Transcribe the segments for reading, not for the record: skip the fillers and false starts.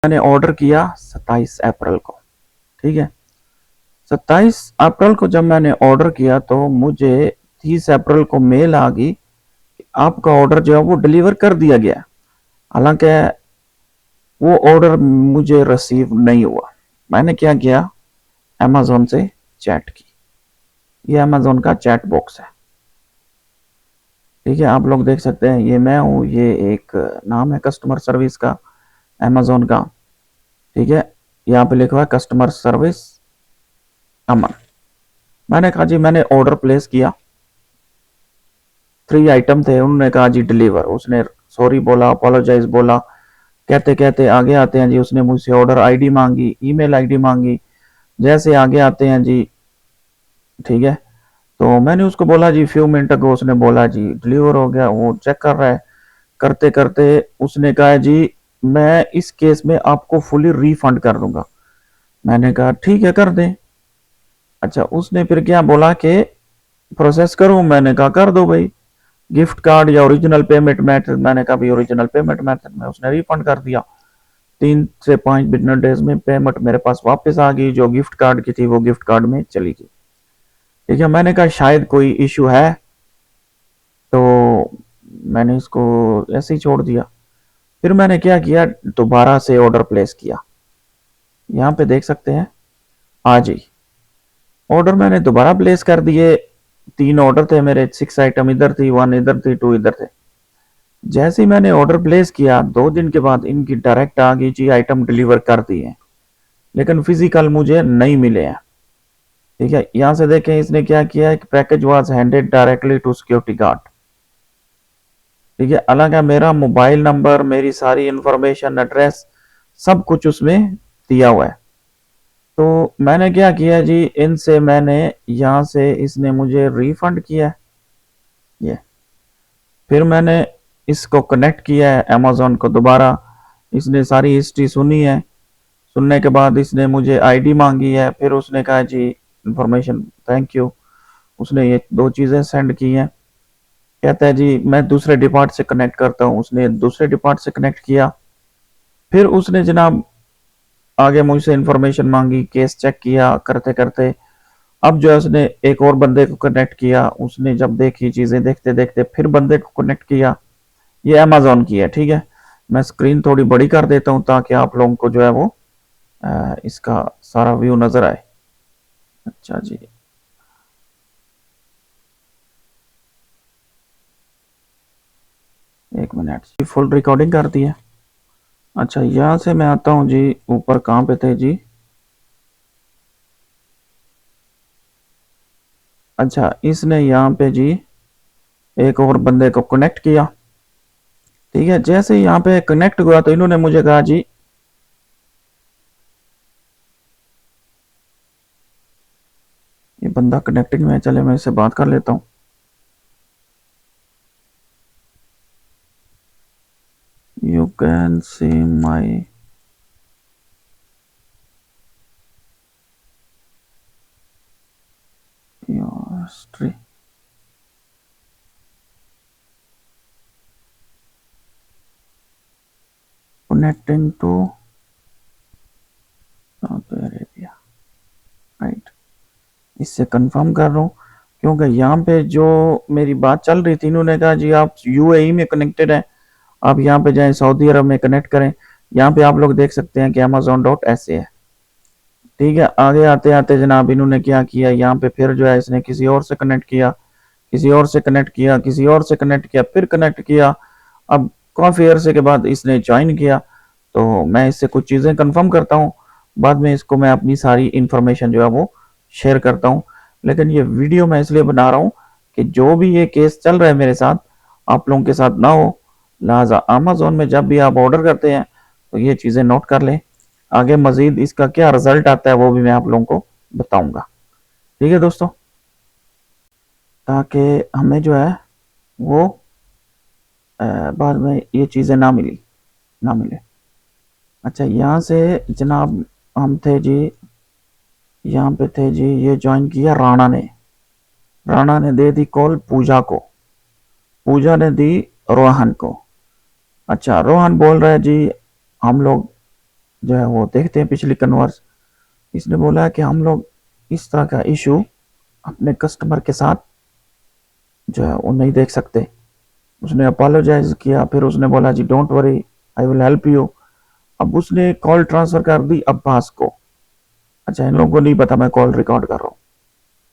मैंने ऑर्डर किया 27 अप्रैल को। ठीक है, 27 अप्रैल को जब मैंने ऑर्डर किया तो मुझे 30 अप्रैल को मेल आ गई कि आपका ऑर्डर जो है वो डिलीवर कर दिया गया। हालांकि वो ऑर्डर मुझे रिसीव नहीं हुआ। मैंने क्या किया, अमेजोन से चैट की। ये अमेजोन का चैट बॉक्स है। ठीक है, आप लोग देख सकते हैं, ये मैं हूँ, ये एक नाम है कस्टमर सर्विस का, अमेजोन का। ठीक है, यहाँ पे लिखा हुआ है कस्टमर सर्विस अमन। मैंने कहा जी मैंने ऑर्डर प्लेस किया, 3 आइटम थे, उन्होंने कहा जी डिलीवर। उसने सॉरी बोला, अपोलोजाइज बोला, कहते कहते आगे आते हैं जी उसने मुझसे ऑर्डर आईडी मांगी, ईमेल आईडी मांगी। जैसे आगे आते हैं जी, ठीक है, तो मैंने उसको बोला जी फ्यू मिनट अगो, उसने बोला जी डिलीवर हो गया। वो चेक कर रहा है, करते करते उसने कहा जी मैं इस केस में आपको फुली रिफंड कर दूंगा। मैंने कहा ठीक है कर दें। अच्छा, उसने फिर क्या बोला कि प्रोसेस करूं। मैंने कहा कर दो भाई, गिफ्ट कार्ड या ओरिजिनल पेमेंट मेथड। मैंने कहा भी ओरिजिनल पेमेंट मेथड में। उसने रिफंड कर दिया। 3 से 5 बिजनेस डेज में पेमेंट मेरे पास वापस आ गई। जो गिफ्ट कार्ड की थी वो गिफ्ट कार्ड में चली गई। ठीक है, मैंने कहा शायद कोई इशू है, तो मैंने इसको ऐसे ही छोड़ दिया। फिर मैंने क्या किया, दोबारा से ऑर्डर प्लेस किया। यहाँ पे देख सकते हैं आज ही ऑर्डर मैंने दोबारा प्लेस कर दिए। 3 ऑर्डर थे मेरे, 6 आइटम इधर थी, 1 इधर थी, 2 इधर थे। जैसे ही मैंने ऑर्डर प्लेस किया 2 दिन के बाद इनकी डायरेक्ट आ गई जी आइटम डिलीवर कर दिए, लेकिन फिजिकल मुझे नहीं मिले हैं। ठीक है, यहां से देखें इसने क्या किया है, package was handed directly to security guard. ठीक है, हालांकि मेरा मोबाइल नंबर, मेरी सारी इंफॉर्मेशन, एड्रेस, सब कुछ उसमें दिया हुआ है। तो मैंने क्या किया जी, इनसे मैंने यहाँ से, इसने मुझे रिफंड किया है ये। फिर मैंने इसको कनेक्ट किया है अमेजोन को दोबारा। इसने सारी हिस्ट्री सुनी है। सुनने के बाद इसने मुझे आईडी मांगी है। फिर उसने कहा जी इंफॉर्मेशन थैंक यू। उसने ये 2 चीज़ें सेंड की हैं। कहता है जी मैं दूसरे डिपार्ट से कनेक्ट करता हूँ। उसने दूसरे डिपार्ट से कनेक्ट किया। फिर उसने जनाब आगे मुझसे इंफॉर्मेशन मांगी, केस चेक किया, करते करते अब जो है उसने एक और बंदे को कनेक्ट किया। उसने जब देखी चीज़ें, देखते देखते फिर बंदे को कनेक्ट किया। ये अमेजोन की है। ठीक है, मैं स्क्रीन थोड़ी बड़ी कर देता हूँ ताकि आप लोगों को जो है वो इसका सारा व्यू नज़र आए। अच्छा जी, एक मिनट, फुल रिकॉर्डिंग कर दी है। अच्छा, यहाँ से मैं आता हूँ जी, ऊपर कहाँ पे थे जी। अच्छा, इसने यहाँ पे जी एक और बंदे को कनेक्ट किया। ठीक है, जैसे यहाँ पे कनेक्ट हुआ तो इन्होंने मुझे कहा जी ये बंदा कनेक्टिंग में है, चले मैं इससे बात कर लेता हूँ। You can see my history. Connecting to Saudi Arabia, right. इससे कंफर्म कर रहा हूँ क्योंकि यहाँ पे जो मेरी बात चल रही थी, इन्होंने कहा जी आप यूएई में कनेक्टेड हैं, आप यहाँ पे जाएं, सऊदी अरब में कनेक्ट करें। यहाँ पे आप लोग देख सकते हैं कि amazon.sa है। ठीक है, आगे आते आते जनाब इन्होंने क्या किया, यहाँ पे फिर जो है इसने किसी और से कनेक्ट किया, किसी और से कनेक्ट किया, किसी और से कनेक्ट किया, फिर कनेक्ट किया। अब काफ़ी अरसे के बाद इसने ज्वाइन किया। तो मैं इससे कुछ चीज़ें कंफर्म करता हूँ, बाद में इसको मैं अपनी सारी इंफॉर्मेशन जो है वो शेयर करता हूँ। लेकिन ये वीडियो मैं इसलिए बना रहा हूँ कि जो भी ये केस चल रहा है मेरे साथ, आप लोगों के साथ ना हो। लिहाजा अमेजोन में जब भी आप ऑर्डर करते हैं तो ये चीज़ें नोट कर लें। आगे मजीद इसका क्या रिजल्ट आता है वो भी मैं आप लोगों को बताऊंगा। ठीक है दोस्तों, ताकि हमें जो है वो बाद में ये चीज़ें ना मिले। अच्छा, यहाँ से जनाब हम थे जी, यहाँ पे थे जी, ये ज्वाइन किया राणा ने दे दी कॉल पूजा को, पूजा ने दी रोहन को। अच्छा, रोहन बोल रहा है जी हम लोग जो है वो देखते हैं पिछली कन्वर्स। इसने बोला कि हम लोग इस तरह का इशू अपने कस्टमर के साथ जो है वो नहीं देख सकते। उसने अपोलोजाइज किया, फिर उसने बोला जी don't worry, I will help you. अब उसने कॉल ट्रांसफर कर दी अब्बास को। अच्छा, इन लोगों को नहीं पता मैं कॉल रिकॉर्ड कर रहा हूँ।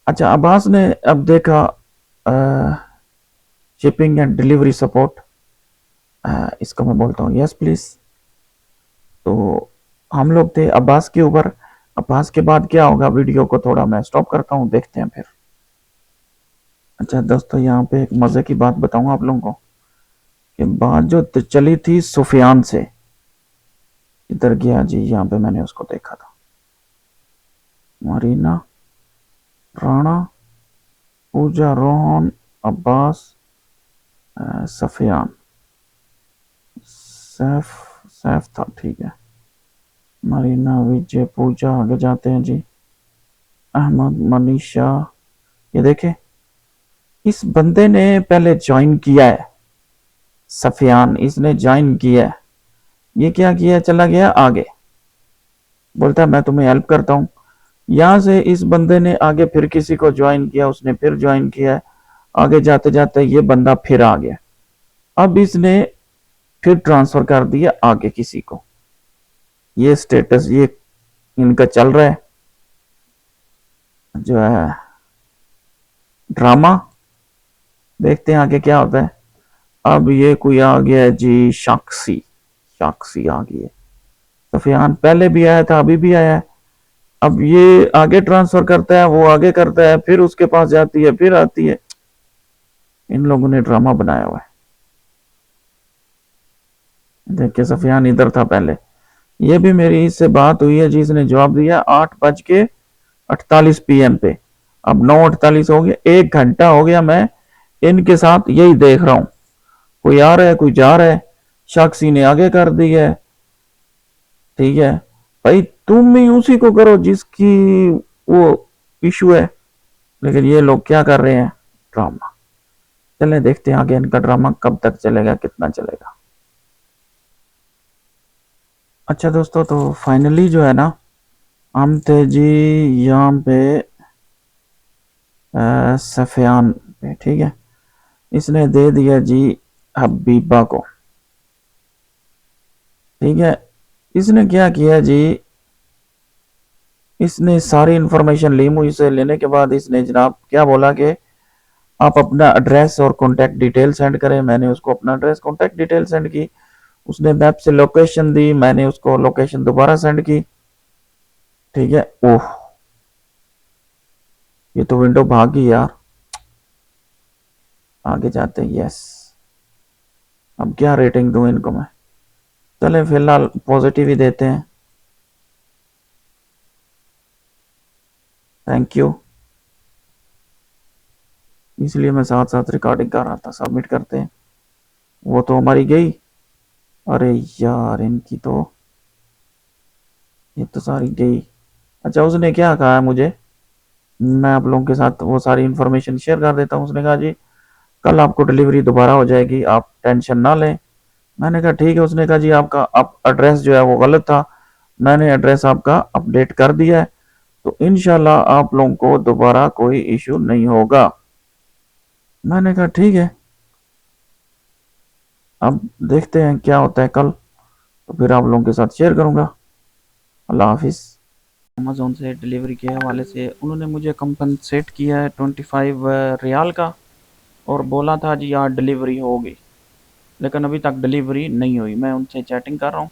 अच्छा, अब्बास ने अब देखा शिपिंग एंड डिलीवरी सपोर्ट, इसको मैं बोलता हूँ यस प्लीज। तो हम लोग थे अब्बास के ऊपर। अब्बास के बाद क्या होगा, वीडियो को थोड़ा मैं स्टॉप करता हूँ, देखते हैं फिर। अच्छा दोस्तों, यहाँ पे एक मजे की बात बताऊँ आप लोगों को कि बात जो चली थी सुफियान से। इधर गया जी, यहाँ पे मैंने उसको देखा था, मरीना, राणा, पूजा, रोहन, अब्बास, सफियान, सैफ, सैफ था, ठीक है। मरीना, विजय, पूजा, आगे जाते हैं जी, अहमद, मनीषा। ये देखे, इस बंदे ने पहले ज्वाइन किया है, सफियान, इसने ज्वाइन किया है। ये क्या किया, चला गया आगे, बोलता है मैं तुम्हें हेल्प करता हूँ। यहां से इस बंदे ने आगे फिर किसी को ज्वाइन किया, उसने फिर ज्वाइन किया, आगे जाते जाते ये बंदा फिर आ गया। अब इसने फिर ट्रांसफर कर दिया आगे किसी को। ये स्टेटस ये इनका चल रहा है जो है ड्रामा। देखते हैं आगे क्या होता है। अब ये कोई आ गया है जी, साक्षी, साक्षी आ गई है। सफियान पहले भी आया था, अभी भी आया है। अब ये आगे ट्रांसफर करता है, वो आगे करता है, फिर उसके पास जाती है, फिर आती है। इन लोगों ने ड्रामा बनाया हुआ है। देखिए, सफियान इधर था पहले। ये भी मेरी इससे बात हुई है जी, इसने जवाब दिया 8:48 PM पे। अब 9:48 हो गया, 1 घंटा हो गया मैं इनके साथ यही देख रहा हूं। कोई आ रहा है, कोई जा रहा है। साक्षी ने आगे कर दी है, ठीक है भाई, तुम भी उसी को करो जिसकी वो इशू है। लेकिन ये लोग क्या कर रहे हैं, ड्रामा। चलें देखते हैं आगे इनका ड्रामा कब तक चलेगा, कितना चलेगा। अच्छा दोस्तों, तो फाइनली जो है ना, हम थे जी यहाँ पे सफियान पे, ठीक है। इसने दे दिया जी हबीबा को, ठीक है। इसने क्या किया जी, इसने सारी इंफॉर्मेशन ली मुझसे। लेने के बाद इसने जनाब क्या बोला कि आप अपना एड्रेस और कॉन्टैक्ट डिटेल सेंड करें। मैंने उसको अपना एड्रेस कॉन्टैक्ट डिटेल सेंड की। उसने मैप से लोकेशन दी, मैंने उसको लोकेशन दोबारा सेंड की, ठीक है। ओह, ये तो विंडो भाग गई यार। आगे जाते हैं, यस। अब क्या रेटिंग दूं इनको मैं, चले फिलहाल पॉजिटिव ही देते हैं। Thank you. इसलिए मैं साथ साथ रिकॉर्डिंग कर रहा था। सबमिट करते हैं। वो तो हमारी गई। अरे यार, इनकी तो ये तो सारी गई। अच्छा, उसने क्या कहा है मुझे, मैं आप लोगों के साथ वो सारी इन्फॉर्मेशन शेयर कर देता हूँ। उसने कहा जी कल आपको डिलीवरी दोबारा हो जाएगी, आप टेंशन ना लें। मैंने कहा ठीक है। उसने कहा जी आपका आप एड्रेस जो है वो गलत था, मैंने एड्रेस आपका अपडेट कर दिया है, तो इंशाल्लाह आप लोगों को दोबारा कोई इशू नहीं होगा। मैंने कहा ठीक है, अब देखते हैं क्या होता है कल, तो फिर आप लोगों के साथ शेयर करूंगा। अल्लाह हाफिज़। अमेज़ोन से डिलीवरी के हवाले से उन्होंने मुझे कंपनसेट किया है 25 रियाल का, और बोला था जी आज डिलीवरी होगी, लेकिन अभी तक डिलीवरी नहीं हुई। मैं उनसे चैटिंग कर रहा हूँ।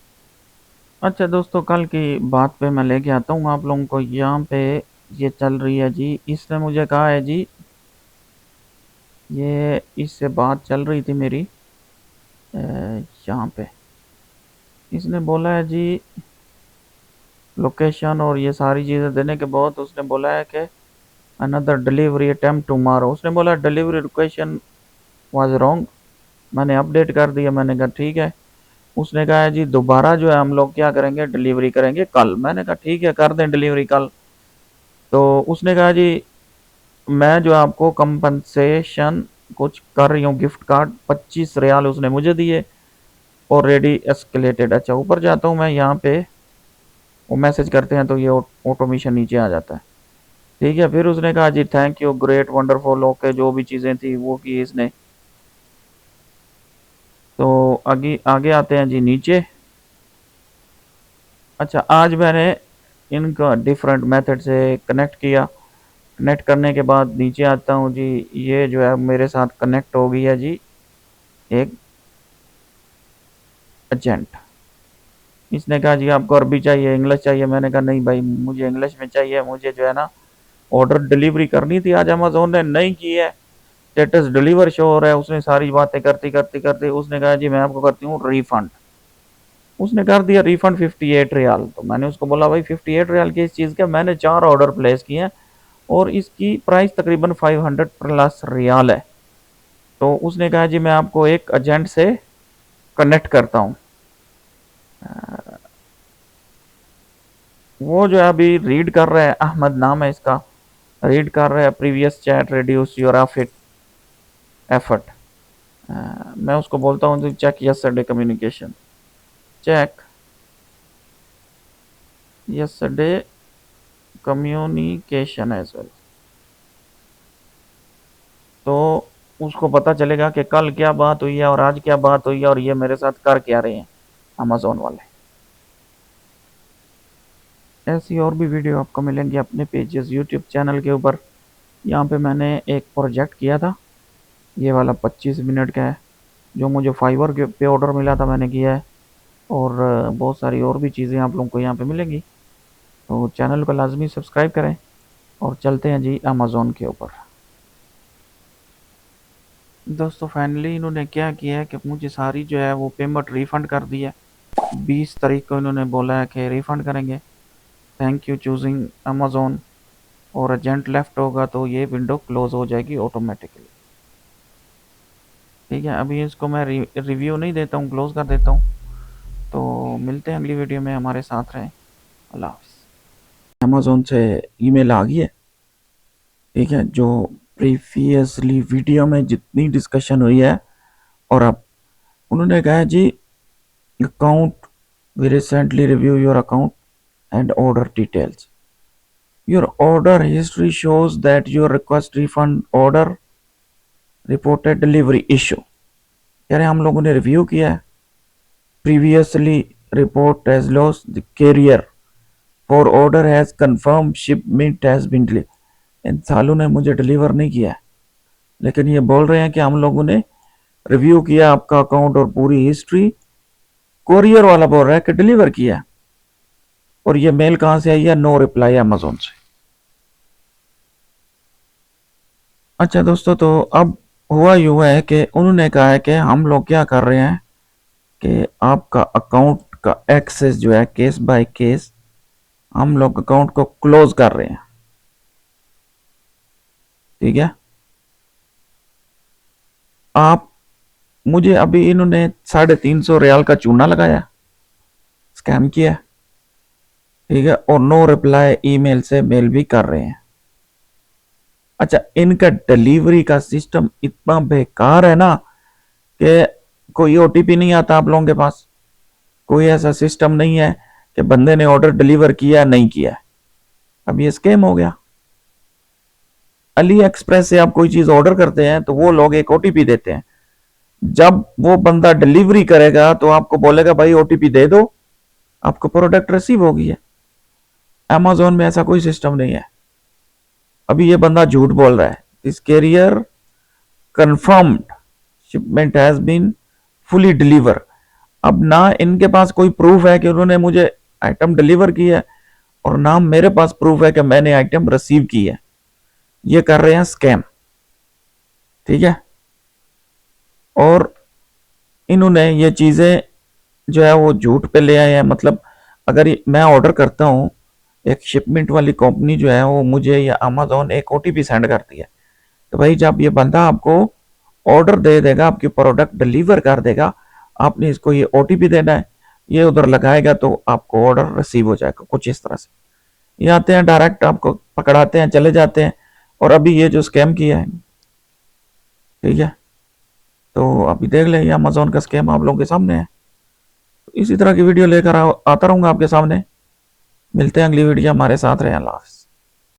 अच्छा दोस्तों, कल की बात पे मैं लेके आता हूँ आप लोगों को। यहाँ पे ये चल रही है जी, इसने मुझे कहा है जी, ये इससे बात चल रही थी मेरी यहाँ पे। इसने बोला है जी लोकेशन और ये सारी चीज़ें देने के बाद उसने बोला है कि अनदर डिलीवरी अटेम्प्ट टुमारो। उसने बोला डिलीवरी लोकेशन वाज रॉन्ग। मैंने अपडेट कर दिया, मैंने कहा ठीक है। उसने कहा है जी दोबारा जो है हम लोग क्या करेंगे, डिलीवरी करेंगे कल। मैंने कहा ठीक है, कर दें डिलीवरी कल। तो उसने कहा जी मैं जो आपको कंपनसेशन कुछ कर रही हूँ, गिफ्ट कार्ड 25 रियाल उसने मुझे दिए, ऑलरेडी एस्केलेटेड। अच्छा, ऊपर जाता हूँ मैं यहाँ पे, वो मैसेज करते हैं तो ये ऑटोमेशन नीचे आ जाता है। ठीक है, फिर उसने कहा जी thank you, great, wonderful, okay, जो भी चीज़ें थी वो की इसने। तो आगे आगे आते हैं जी नीचे। अच्छा, आज मैंने इनका डिफरेंट मेथड से कनेक्ट किया। कनेक्ट करने के बाद नीचे आता हूँ जी, ये जो है मेरे साथ कनेक्ट हो गई है जी एक एजेंट। इसने कहा जी आपको अरबी चाहिए, इंग्लिश चाहिए? मैंने कहा नहीं भाई, मुझे इंग्लिश में चाहिए, मुझे जो है ना ऑर्डर डिलीवरी करनी थी। आज अमेज़न ने नहीं की है, स्टेटस डिलीवर शो हो रहा है। उसने सारी बातें करती करती करती उसने कहा जी मैं आपको करती हूँ रिफंड। उसने कर दिया रिफंड 58 रियाल। तो मैंने उसको बोला भाई 58 रियाल की इस चीज़ का, मैंने 4 ऑर्डर प्लेस किए हैं और इसकी प्राइस तकरीबन 500 प्लस रियाल है। तो उसने कहा जी मैं आपको एक एजेंट से कनेक्ट करता हूँ। वो जो है अभी रीड कर रहा है, अहमद नाम है इसका, रीड कर रहा है previous chat reduce your effort. मैं उसको बोलता हूँ check yesterday communication, check yesterday communication as well. तो उसको पता चलेगा कि कल क्या बात हुई है और आज क्या बात हुई है और ये मेरे साथ कर क्या रहे हैं अमेज़न वाले। ऐसी और भी वीडियो आपको मिलेंगी अपने पेजेस यूट्यूब चैनल के ऊपर। यहाँ पे मैंने एक प्रोजेक्ट किया था, ये वाला 25 मिनट का है, जो मुझे फाइवर के पे ऑर्डर मिला था, मैंने किया है। और बहुत सारी और भी चीज़ें आप लोगों को यहाँ पे मिलेंगी। तो चैनल को लाजमी सब्सक्राइब करें और चलते हैं जी अमेज़न के ऊपर। दोस्तों फाइनली इन्होंने क्या किया है कि मुझे सारी जो है वो पेमेंट रिफ़ंड कर दी है। 20 तारीख को इन्होंने बोला है कि रिफ़ंड करेंगे। Thank you choosing Amazon. और एजेंट लेफ्ट होगा तो ये विंडो क्लोज हो जाएगी ऑटोमेटिकली। ठीक है, अभी इसको मैं रिव्यू नहीं देता हूँ, क्लोज कर देता हूँ। तो मिलते हैं अगली वीडियो में, हमारे साथ रहें। अल्लाह हाफ़िज़। अमेज़न से ईमेल आ गई है। ठीक है, जो प्रीवियसली वीडियो में जितनी डिस्कशन हुई है, और अब उन्होंने कहा है जी account, we recently review your account and order details, your order history shows that your request refund order reported delivery issue. यार हम लोगों ने रिव्यू किया है, previously report as loss the carrier for order has confirm shipment has been deliver. इन सालों ने मुझे डिलीवर नहीं किया है, लेकिन ये बोल रहे हैं कि हम लोगों ने रिव्यू किया आपका अकाउंट और पूरी हिस्ट्री, कोरियर वाला बोल रहा है कि डिलीवर किया। और ये मेल कहां से आई है? नो रिप्लाई अमेज़न से। अच्छा दोस्तों, तो अब हुआ यूँ है कि उन्होंने कहा है कि हम लोग क्या कर रहे हैं कि आपका अकाउंट का एक्सेस जो है केस बाय केस हम लोग अकाउंट को क्लोज कर रहे हैं। ठीक है, आप मुझे अभी इन्होंने 350 रियाल का चूना लगाया, स्कैम किया। ठीक है, और नो रिप्लाई ईमेल से मेल भी कर रहे हैं। अच्छा, इनका डिलीवरी का सिस्टम इतना बेकार है ना कि कोई ओटीपी नहीं आता आप लोगों के पास। कोई ऐसा सिस्टम नहीं है कि बंदे ने ऑर्डर डिलीवर किया नहीं किया। अब ये स्कैम हो गया। अली एक्सप्रेस से आप कोई चीज ऑर्डर करते हैं तो वो लोग एक ओटीपी देते हैं। जब वो बंदा डिलीवरी करेगा तो आपको बोलेगा भाई ओटीपी दे दो, आपको प्रोडक्ट रिसीव हो गई है। अमेज़न में ऐसा कोई सिस्टम नहीं है। अभी ये बंदा झूठ बोल रहा है। This carrier confirmed shipment has been fully deliver. अब ना इनके पास कोई प्रूफ है कि उन्होंने मुझे आइटम डिलीवर की है, और ना मेरे पास प्रूफ है कि मैंने आइटम रिसीव की है। ये कर रहे हैं स्कैम। ठीक है, और इन्होंने ये चीजें जो है वो झूठ पे ले आए हैं। मतलब अगर मैं ऑर्डर करता हूँ, एक शिपमेंट वाली कंपनी जो है वो मुझे या अमेज़न एक ओटीपी सेंड करती है, तो भाई जब ये बंदा आपको ऑर्डर दे देगा, आपकी प्रोडक्ट डिलीवर कर देगा, आपने इसको ये ओटीपी देना है, ये उधर लगाएगा तो आपको ऑर्डर रिसीव हो जाएगा। कुछ इस तरह से ये आते हैं, डायरेक्ट आपको पकड़ाते हैं, चले जाते हैं। और अभी ये जो स्कैम किया है, ठीक है, तो अभी देख लें, ये अमेज़न का स्कैम आप लोगों के सामने है। इसी तरह की वीडियो लेकर आता रहूंगा आपके सामने। मिलते हैं अगली वीडियो, हमारे साथ रहें। अल्लाह हाफ़िज़।